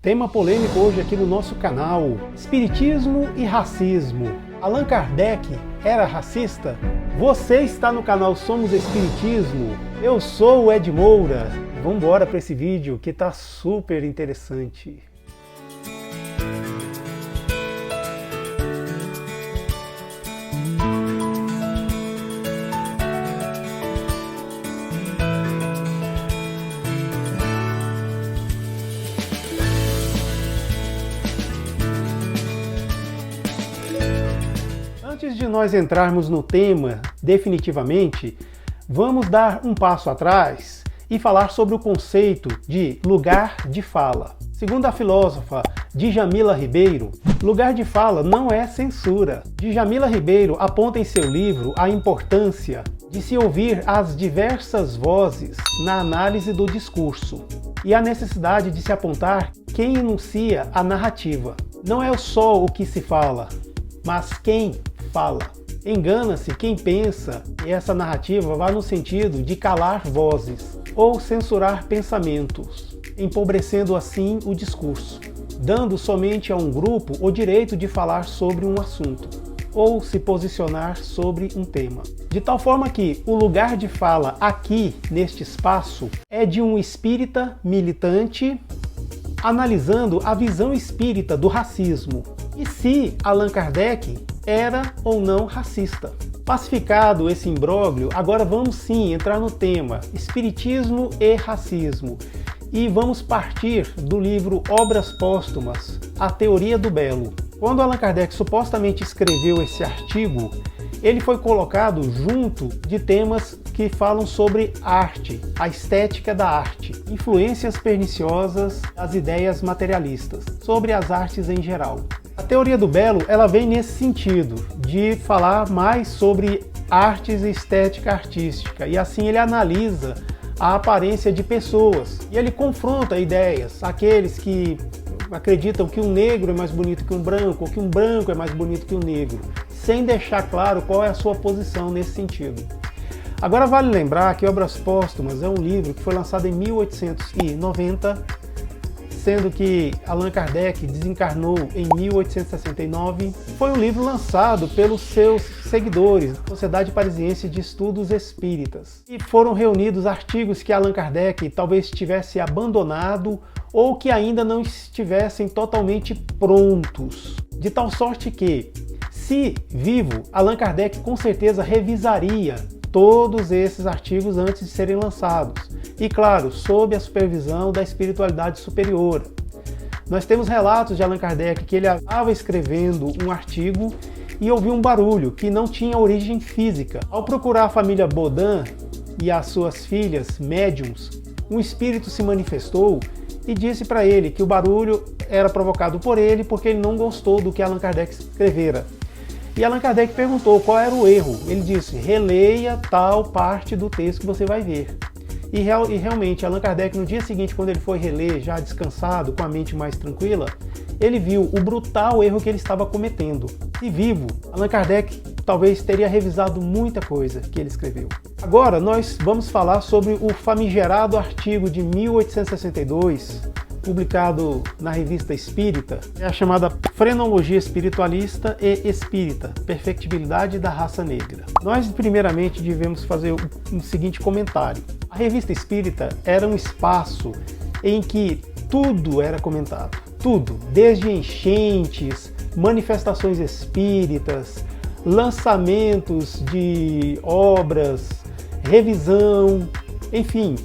Tema polêmico hoje aqui no nosso canal: Espiritismo e racismo. Allan Kardec era racista? Você está no canal Somos Espiritismo. Eu sou o Ed Moura. Vamos embora para esse vídeo que tá super interessante. Antes de nós entrarmos no tema definitivamente, vamos dar um passo atrás e falar sobre o conceito de lugar de fala. Segundo a filósofa Djamila Ribeiro, lugar de fala não é censura. Djamila Ribeiro aponta em seu livro a importância de se ouvir as diversas vozes na análise do discurso e a necessidade de se apontar quem enuncia a narrativa. Não é só o que se fala, mas quem fala. Engana-se quem pensa que essa narrativa vai no sentido de calar vozes ou censurar pensamentos, empobrecendo assim o discurso, dando somente a um grupo o direito de falar sobre um assunto ou se posicionar sobre um tema. De tal forma que o lugar de fala aqui, neste espaço, é de um espírita militante analisando a visão espírita do racismo e se Allan Kardec era ou não racista. Pacificado esse imbróglio, agora vamos sim entrar no tema Espiritismo e Racismo e vamos partir do livro Obras Póstumas, A Teoria do Belo. Quando Allan Kardec supostamente escreveu esse artigo, ele foi colocado junto de temas que falam sobre arte, a estética da arte, influências perniciosas das ideias materialistas, sobre as artes em geral. A teoria do belo, ela vem nesse sentido, de falar mais sobre artes e estética artística, e assim ele analisa a aparência de pessoas, e ele confronta ideias, aqueles que acreditam que um negro é mais bonito que um branco, ou que um branco é mais bonito que um negro, sem deixar claro qual é a sua posição nesse sentido. Agora vale lembrar que Obras Póstumas é um livro que foi lançado em 1890, sendo que Allan Kardec desencarnou em 1869. Foi um livro lançado pelos seus seguidores, da Sociedade Parisiense de Estudos Espíritas. E foram reunidos artigos que Allan Kardec talvez tivesse abandonado ou que ainda não estivessem totalmente prontos. De tal sorte que, se vivo, Allan Kardec com certeza revisaria todos esses artigos antes de serem lançados. E claro, sob a supervisão da espiritualidade superior. Nós temos relatos de Allan Kardec que ele estava escrevendo um artigo e ouviu um barulho que não tinha origem física. Ao procurar a família Bodin e as suas filhas médiums, um espírito se manifestou e disse para ele que o barulho era provocado por ele porque ele não gostou do que Allan Kardec escrevera. E Allan Kardec perguntou qual era o erro. Ele disse: releia tal parte do texto que você vai ver. E realmente, Allan Kardec, no dia seguinte, quando ele foi reler, já descansado, com a mente mais tranquila, ele viu o brutal erro que ele estava cometendo. E vivo, Allan Kardec talvez teria revisado muita coisa que ele escreveu. Agora, nós vamos falar sobre o famigerado artigo de 1862, publicado na Revista Espírita, é a chamada Frenologia Espiritualista e Espírita, Perfectibilidade da Raça Negra. Nós, primeiramente, devemos fazer o seguinte comentário. A Revista Espírita era um espaço em que tudo era comentado. Tudo, desde enchentes, manifestações espíritas, lançamentos de obras, revisão, enfim,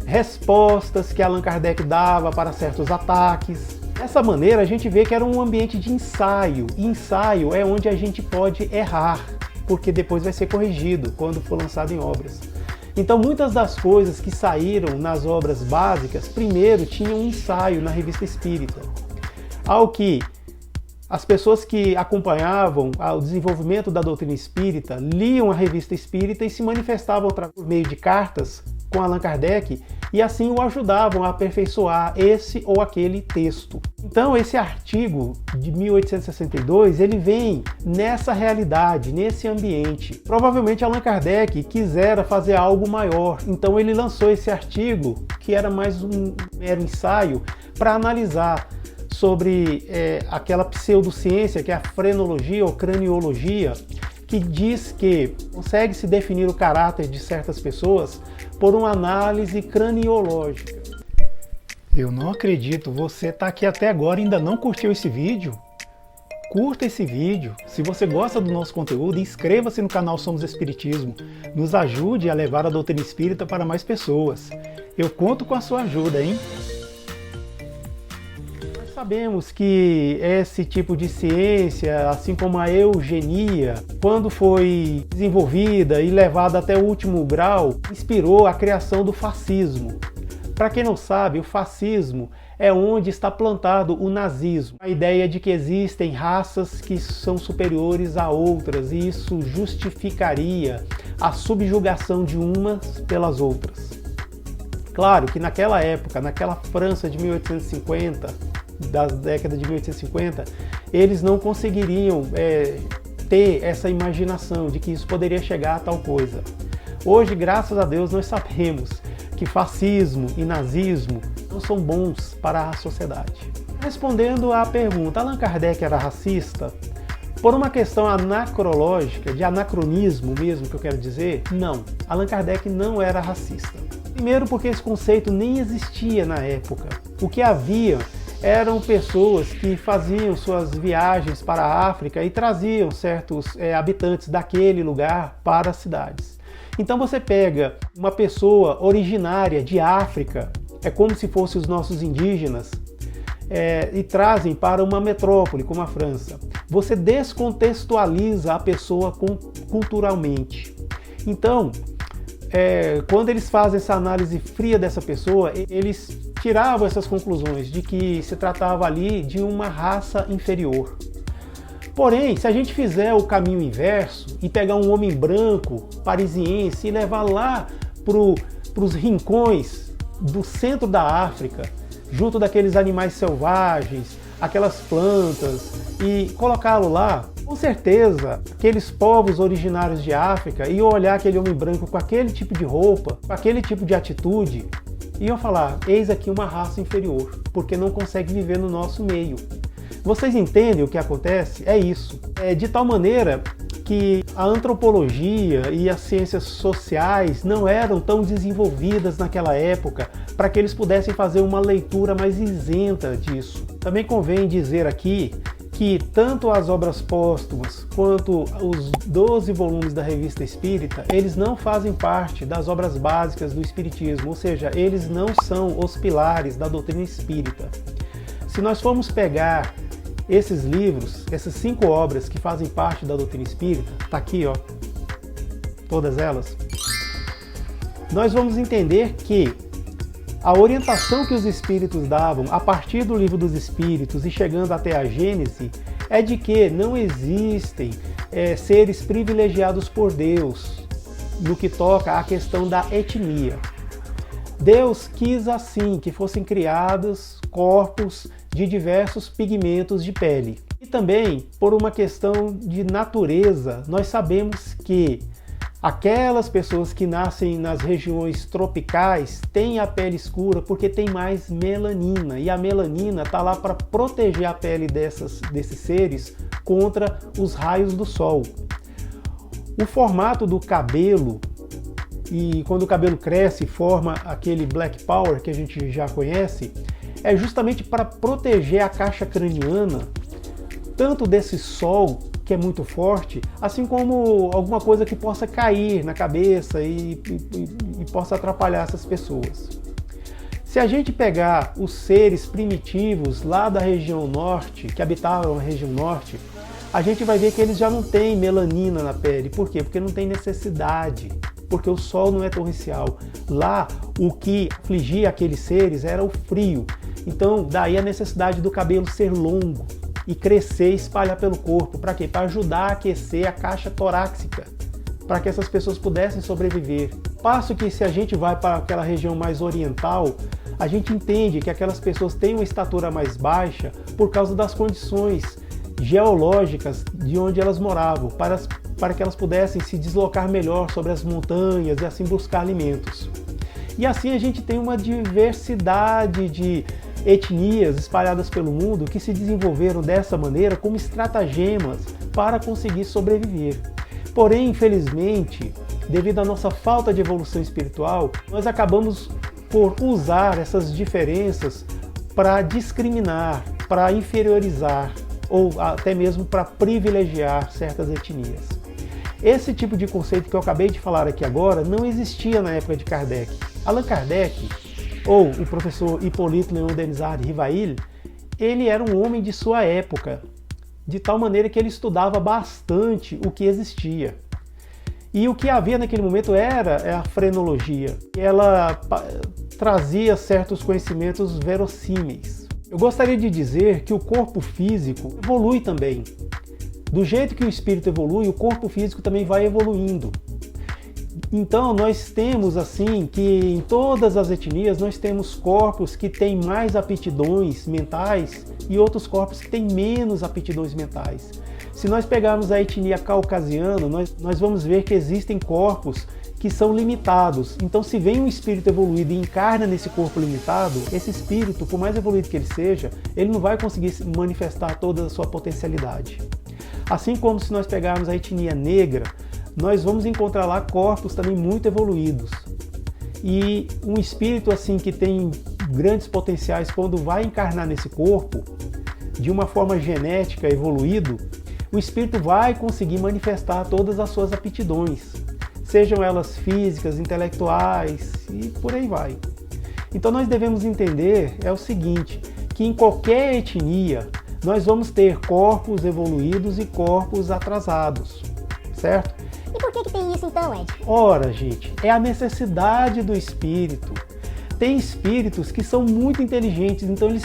respostas que Allan Kardec dava para certos ataques. Dessa maneira a gente vê que era um ambiente de ensaio, e ensaio é onde a gente pode errar, porque depois vai ser corrigido quando for lançado em obras. Então muitas das coisas que saíram nas obras básicas, primeiro tinham um ensaio na Revista Espírita, ao que as pessoas que acompanhavam o desenvolvimento da doutrina espírita liam a Revista Espírita e se manifestavam por meio de cartas com Allan Kardec e assim o ajudavam a aperfeiçoar esse ou aquele texto. Então esse artigo de 1862, ele vem nessa realidade, nesse ambiente. Provavelmente Allan Kardec quisera fazer algo maior, então ele lançou esse artigo, que era mais um mero ensaio, para analisar sobre aquela pseudociência, que é a frenologia ou craniologia, que diz que consegue-se definir o caráter de certas pessoas por uma análise craniológica. Eu não acredito, você está aqui até agora e ainda não curtiu esse vídeo? Curta esse vídeo. Se você gosta do nosso conteúdo, inscreva-se no canal Somos Espiritismo. Nos ajude a levar a doutrina espírita para mais pessoas. Eu conto com a sua ajuda, hein? Sabemos que esse tipo de ciência, assim como a eugenia, quando foi desenvolvida e levada até o último grau, inspirou a criação do fascismo. Para quem não sabe, o fascismo é onde está plantado o nazismo. A ideia de que existem raças que são superiores a outras e isso justificaria a subjugação de umas pelas outras. Claro que naquela época, naquela França de 1850, da década de 1850, eles não conseguiriam ter essa imaginação de que isso poderia chegar a tal coisa. Hoje, graças a Deus, nós sabemos que fascismo e nazismo não são bons para a sociedade. Respondendo à pergunta, Allan Kardec era racista? Por uma questão anacrológica, de anacronismo mesmo que eu quero dizer, não. Allan Kardec não era racista. Primeiro porque esse conceito nem existia na época. O que havia eram pessoas que faziam suas viagens para a África e traziam certos habitantes daquele lugar para as cidades. Então você pega uma pessoa originária de África, é como se fossem os nossos indígenas, e trazem para uma metrópole como a França. Você descontextualiza a pessoa culturalmente. Então, quando eles fazem essa análise fria dessa pessoa, eles tiravam essas conclusões de que se tratava ali de uma raça inferior. Porém, se a gente fizer o caminho inverso e pegar um homem branco, parisiense, e levar lá para os rincões do centro da África, junto daqueles animais selvagens, aquelas plantas, e colocá-lo lá, com certeza, aqueles povos originários de África iam olhar aquele homem branco com aquele tipo de roupa, com aquele tipo de atitude, e iam falar, eis aqui uma raça inferior, porque não consegue viver no nosso meio. Vocês entendem o que acontece? É isso. De tal maneira que a antropologia e as ciências sociais não eram tão desenvolvidas naquela época para que eles pudessem fazer uma leitura mais isenta disso. Também convém dizer aqui que tanto as obras póstumas quanto os 12 volumes da Revista Espírita, eles não fazem parte das obras básicas do Espiritismo, ou seja, eles não são os pilares da doutrina espírita. Se nós formos pegar esses livros, essas 5 obras que fazem parte da doutrina espírita, tá aqui, ó, todas elas, nós vamos entender que a orientação que os espíritos davam a partir do Livro dos Espíritos e chegando até a Gênese é de que não existem seres privilegiados por Deus no que toca à questão da etnia. Deus quis assim que fossem criados corpos de diversos pigmentos de pele. E também, por uma questão de natureza, nós sabemos que aquelas pessoas que nascem nas regiões tropicais têm a pele escura porque tem mais melanina. E a melanina está lá para proteger a pele desses seres contra os raios do sol. O formato do cabelo, e quando o cabelo cresce e forma aquele black power que a gente já conhece, é justamente para proteger a caixa craniana, tanto desse sol que é muito forte, assim como alguma coisa que possa cair na cabeça e possa atrapalhar essas pessoas. Se a gente pegar os seres primitivos lá da região norte, que habitavam a região norte, a gente vai ver que eles já não têm melanina na pele. Por quê? Porque não tem necessidade, porque o sol não é torrencial. Lá, o que afligia aqueles seres era o frio. Então, daí a necessidade do cabelo ser longo e crescer e espalhar pelo corpo. Para quê? Para ajudar a aquecer a caixa torácica para que essas pessoas pudessem sobreviver. Passo que se a gente vai para aquela região mais oriental, a gente entende que aquelas pessoas têm uma estatura mais baixa por causa das condições geológicas de onde elas moravam, para que elas pudessem se deslocar melhor sobre as montanhas e assim buscar alimentos. E assim a gente tem uma diversidade de etnias espalhadas pelo mundo que se desenvolveram dessa maneira como estratagemas para conseguir sobreviver. Porém, infelizmente, devido à nossa falta de evolução espiritual, nós acabamos por usar essas diferenças para discriminar, para inferiorizar ou até mesmo para privilegiar certas etnias. Esse tipo de conceito que eu acabei de falar aqui agora não existia na época de Kardec. Allan Kardec, ou o professor Hippolyte Léon Denisard Rivail, ele era um homem de sua época, de tal maneira que ele estudava bastante o que existia. E o que havia naquele momento era a frenologia. Ela trazia certos conhecimentos verossímeis. Eu gostaria de dizer que o corpo físico evolui também. Do jeito que o espírito evolui, o corpo físico também vai evoluindo. Então nós temos assim que em todas as etnias nós temos corpos que têm mais aptidões mentais e outros corpos que têm menos aptidões mentais. Se nós pegarmos a etnia caucasiana, nós vamos ver que existem corpos que são limitados. Então se vem um espírito evoluído e encarna nesse corpo limitado, esse espírito, por mais evoluído que ele seja, ele não vai conseguir manifestar toda a sua potencialidade. Assim como se nós pegarmos a etnia negra, nós vamos encontrar lá corpos também muito evoluídos. E um espírito assim que tem grandes potenciais, quando vai encarnar nesse corpo, de uma forma genética evoluído, o espírito vai conseguir manifestar todas as suas aptidões, sejam elas físicas, intelectuais e por aí vai. Então nós devemos entender o seguinte, que em qualquer etnia nós vamos ter corpos evoluídos e corpos atrasados, certo? E por que tem isso então, Ed? Ora, gente, é a necessidade do espírito. Tem espíritos que são muito inteligentes, então eles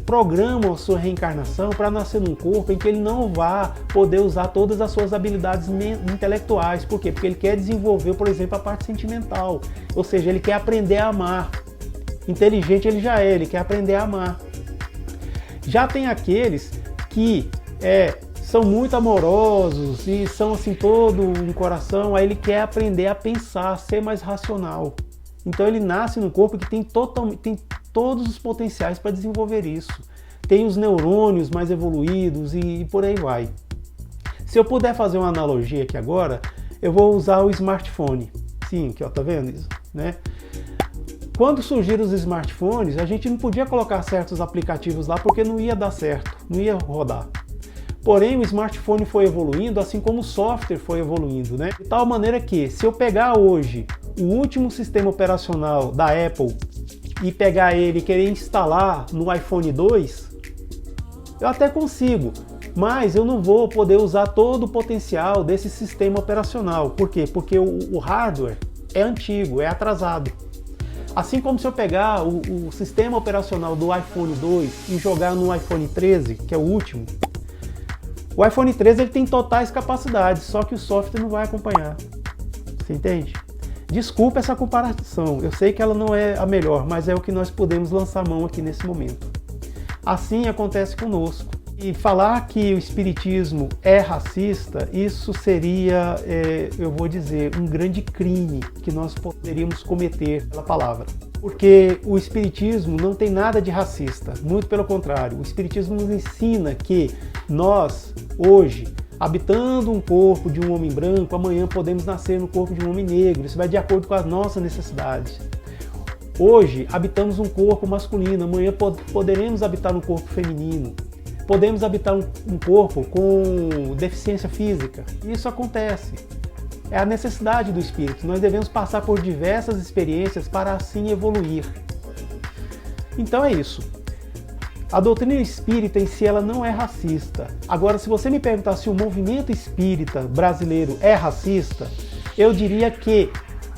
programam a sua reencarnação para nascer num corpo em que ele não vá poder usar todas as suas habilidades intelectuais. Por quê? Porque ele quer desenvolver, por exemplo, a parte sentimental. Ou seja, ele quer aprender a amar. Inteligente ele já é, ele quer aprender a amar. Já tem aqueles que são muito amorosos e são assim todo um coração, aí ele quer aprender a pensar, ser mais racional. Então ele nasce num corpo que tem todos os potenciais para desenvolver isso. Tem os neurônios mais evoluídos e por aí vai. Se eu puder fazer uma analogia aqui agora, eu vou usar o smartphone. Sim, aqui ó, tá vendo isso, né? Quando surgiram os smartphones, a gente não podia colocar certos aplicativos lá porque não ia dar certo, não ia rodar. Porém, o smartphone foi evoluindo, assim como o software foi evoluindo, né? De tal maneira que, se eu pegar hoje o último sistema operacional da Apple e pegar ele e querer instalar no iPhone 2, eu até consigo, mas eu não vou poder usar todo o potencial desse sistema operacional. Por quê? Porque o hardware é antigo, é atrasado. Assim como se eu pegar o sistema operacional do iPhone 2 e jogar no iPhone 13, que é o último, o iPhone 13 ele tem totais capacidades, só que o software não vai acompanhar. Você entende? Desculpa essa comparação, eu sei que ela não é a melhor, mas é o que nós podemos lançar mão aqui nesse momento. Assim acontece conosco. E falar que o espiritismo é racista, isso seria, eu vou dizer, um grande crime que nós poderíamos cometer pela palavra. Porque o espiritismo não tem nada de racista, muito pelo contrário. O espiritismo nos ensina que nós, hoje, habitando um corpo de um homem branco, amanhã podemos nascer no corpo de um homem negro. Isso vai de acordo com as nossas necessidades. Hoje, habitamos um corpo masculino, amanhã poderemos habitar um corpo feminino. Podemos habitar um corpo com deficiência física. Isso acontece. É a necessidade do espírito. Nós devemos passar por diversas experiências para assim evoluir. Então é isso. A doutrina espírita em si ela não é racista. Agora, se você me perguntar se o movimento espírita brasileiro é racista, eu diria que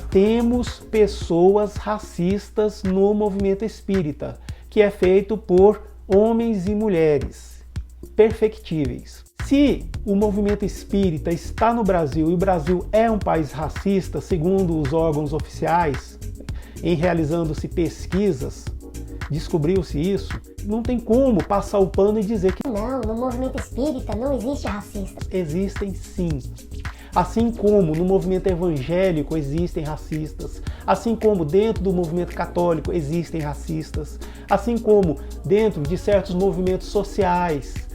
temos pessoas racistas no movimento espírita, que é feito por homens e mulheres. perfectíveis. Se o movimento espírita está no Brasil e o Brasil é um país racista, segundo os órgãos oficiais, em realizando-se pesquisas, descobriu-se isso, não tem como passar o pano e dizer que Não, no movimento espírita não existe racista. existem sim. Assim como no movimento evangélico existem racistas, assim como dentro do movimento católico existem racistas, assim como dentro de certos movimentos sociais,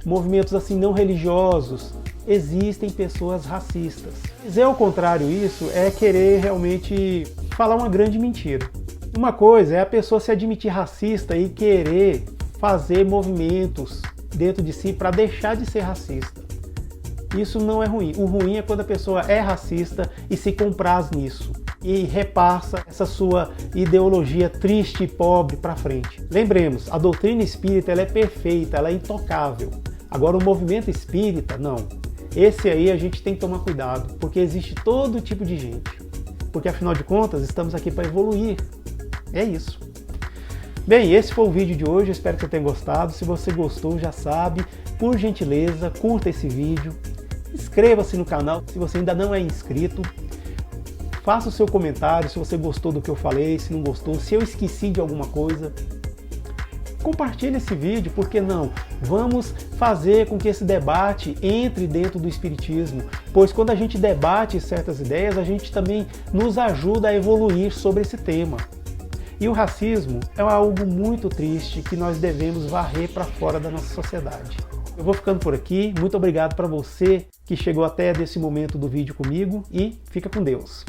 movimentos assim não religiosos, existem pessoas racistas. Dizer ao contrário isso é querer realmente falar uma grande mentira. Uma coisa é a pessoa se admitir racista e querer fazer movimentos dentro de si para deixar de ser racista. Isso não é ruim. O ruim é quando a pessoa é racista e se compraz nisso e repassa essa sua ideologia triste e pobre para frente. Lembremos, a doutrina espírita ela é perfeita, ela é intocável. Agora o movimento espírita, não. Esse aí a gente tem que tomar cuidado, porque existe todo tipo de gente. Porque afinal de contas, estamos aqui para evoluir. É isso. Bem, esse foi o vídeo de hoje, eu espero que você tenha gostado. Se você gostou, já sabe, por gentileza, curta esse vídeo, inscreva-se no canal se você ainda não é inscrito, faça o seu comentário se você gostou do que eu falei, se não gostou, se eu esqueci de alguma coisa. Compartilhe esse vídeo, por que não? Vamos fazer com que esse debate entre dentro do Espiritismo, pois quando a gente debate certas ideias, a gente também nos ajuda a evoluir sobre esse tema. E o racismo é algo muito triste que nós devemos varrer para fora da nossa sociedade. Eu vou ficando por aqui, muito obrigado para você que chegou até esse momento do vídeo comigo e fica com Deus.